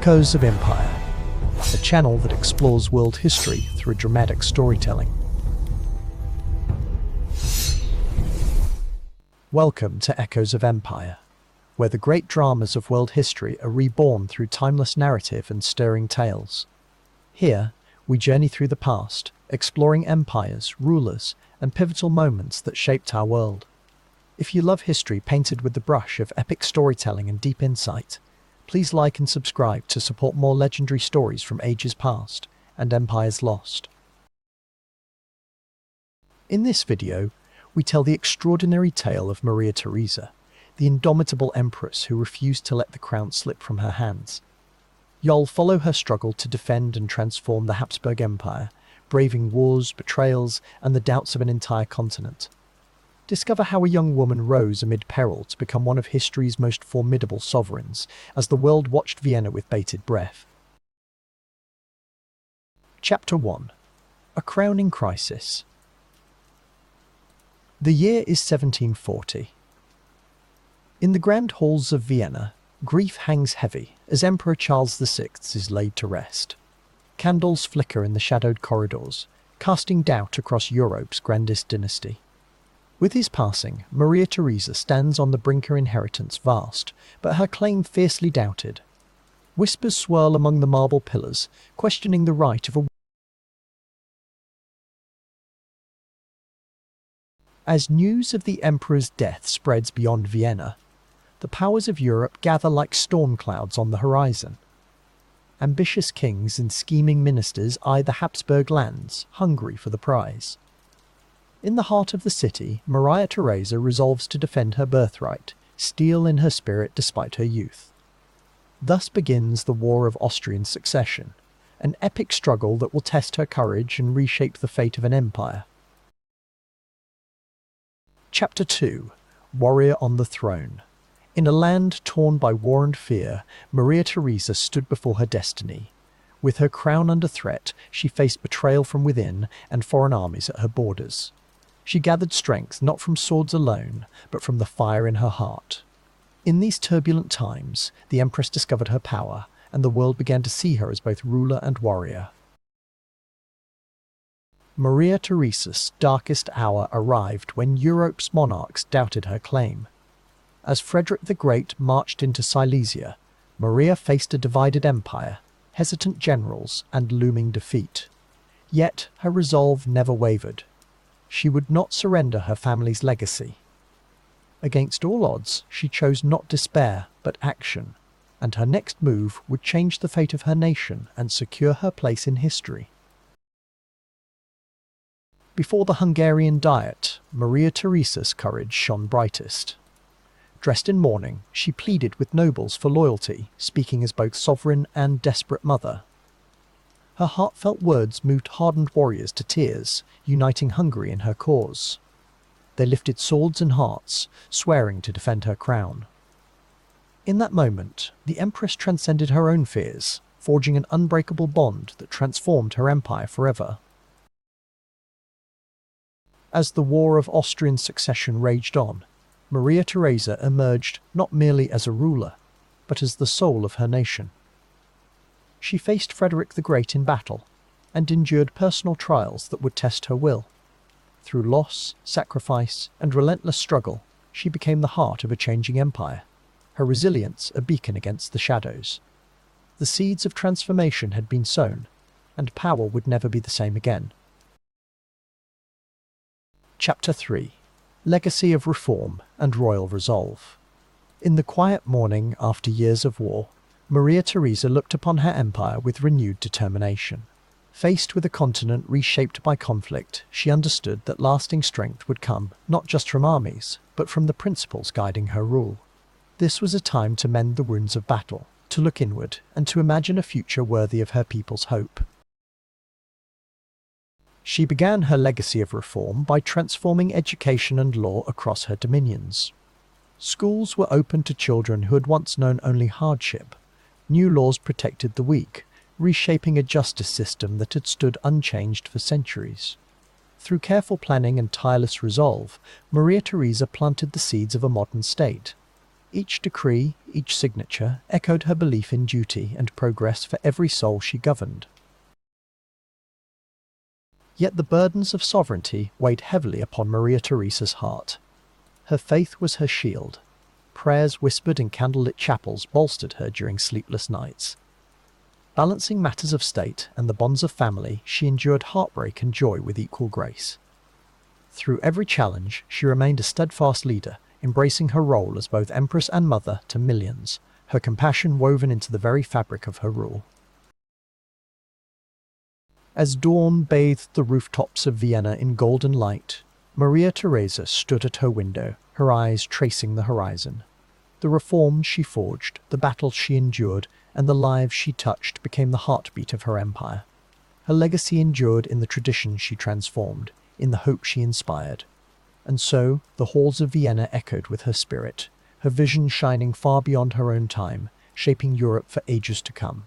Echoes of Empire, a channel that explores world history through dramatic storytelling. Welcome to Echoes of Empire, where the great dramas of world history are reborn through timeless narrative and stirring tales. Here, we journey through the past, exploring empires, rulers, and pivotal moments that shaped our world. If you love history painted with the brush of epic storytelling and deep insight, please like and subscribe to support more legendary stories from ages past and empires lost. In this video, we tell the extraordinary tale of Maria Theresa, the indomitable empress who refused to let the crown slip from her hands. You'll follow her struggle to defend and transform the Habsburg Empire, braving wars, betrayals, and the doubts of an entire continent. Discover how a young woman rose amid peril to become one of history's most formidable sovereigns, as the world watched Vienna with bated breath. Chapter 1. A Crowning Crisis. The year is 1740. In the grand halls of Vienna, grief hangs heavy as Emperor Charles VI is laid to rest. Candles flicker in the shadowed corridors, casting doubt across Europe's grandest dynasty. With his passing, Maria Theresa stands on the brink of inheritance vast, but her claim fiercely doubted. Whispers swirl among the marble pillars, questioning the right of a... As news of the emperor's death spreads beyond Vienna, the powers of Europe gather like storm clouds on the horizon. Ambitious kings and scheming ministers eye the Habsburg lands, hungry for the prize. In the heart of the city, Maria Theresa resolves to defend her birthright, steel in her spirit despite her youth. Thus begins the War of Austrian Succession, an epic struggle that will test her courage and reshape the fate of an empire. Chapter 2. Warrior on the Throne. In a land torn by war and fear, Maria Theresa stood before her destiny. With her crown under threat, she faced betrayal from within and foreign armies at her borders. She gathered strength not from swords alone, but from the fire in her heart. In these turbulent times, the Empress discovered her power, and the world began to see her as both ruler and warrior. Maria Theresa's darkest hour arrived when Europe's monarchs doubted her claim. As Frederick the Great marched into Silesia, Maria faced a divided empire, hesitant generals, and looming defeat. Yet her resolve never wavered. She would not surrender her family's legacy. Against all odds, she chose not despair, but action, and her next move would change the fate of her nation and secure her place in history. Before the Hungarian Diet, Maria Theresa's courage shone brightest. Dressed in mourning, she pleaded with nobles for loyalty, speaking as both sovereign and desperate mother. Her heartfelt words moved hardened warriors to tears, uniting Hungary in her cause. They lifted swords and hearts, swearing to defend her crown. In that moment, the Empress transcended her own fears, forging an unbreakable bond that transformed her empire forever. As the War of Austrian Succession raged on, Maria Theresa emerged not merely as a ruler, but as the soul of her nation. She faced Frederick the Great in battle, and endured personal trials that would test her will. Through loss, sacrifice, and relentless struggle, she became the heart of a changing empire, her resilience a beacon against the shadows. The seeds of transformation had been sown, and power would never be the same again. Chapter 3. Legacy of Reform and Royal Resolve. In the quiet morning after years of war, Maria Theresa looked upon her empire with renewed determination. Faced with a continent reshaped by conflict, she understood that lasting strength would come not just from armies, but from the principles guiding her rule. This was a time to mend the wounds of battle, to look inward, and to imagine a future worthy of her people's hope. She began her legacy of reform by transforming education and law across her dominions. Schools were open to children who had once known only hardship. New laws protected the weak, reshaping a justice system that had stood unchanged for centuries. Through careful planning and tireless resolve, Maria Theresa planted the seeds of a modern state. Each decree, each signature, echoed her belief in duty and progress for every soul she governed. Yet the burdens of sovereignty weighed heavily upon Maria Theresa's heart. Her faith was her shield. Prayers whispered in candlelit chapels bolstered her during sleepless nights. Balancing matters of state and the bonds of family, she endured heartbreak and joy with equal grace. Through every challenge, she remained a steadfast leader, embracing her role as both empress and mother to millions, her compassion woven into the very fabric of her rule. As dawn bathed the rooftops of Vienna in golden light, Maria Theresa stood at her window, her eyes tracing the horizon. The reforms she forged, the battles she endured, and the lives she touched became the heartbeat of her empire. Her legacy endured in the traditions she transformed, in the hope she inspired. And so, the halls of Vienna echoed with her spirit, her vision shining far beyond her own time, shaping Europe for ages to come.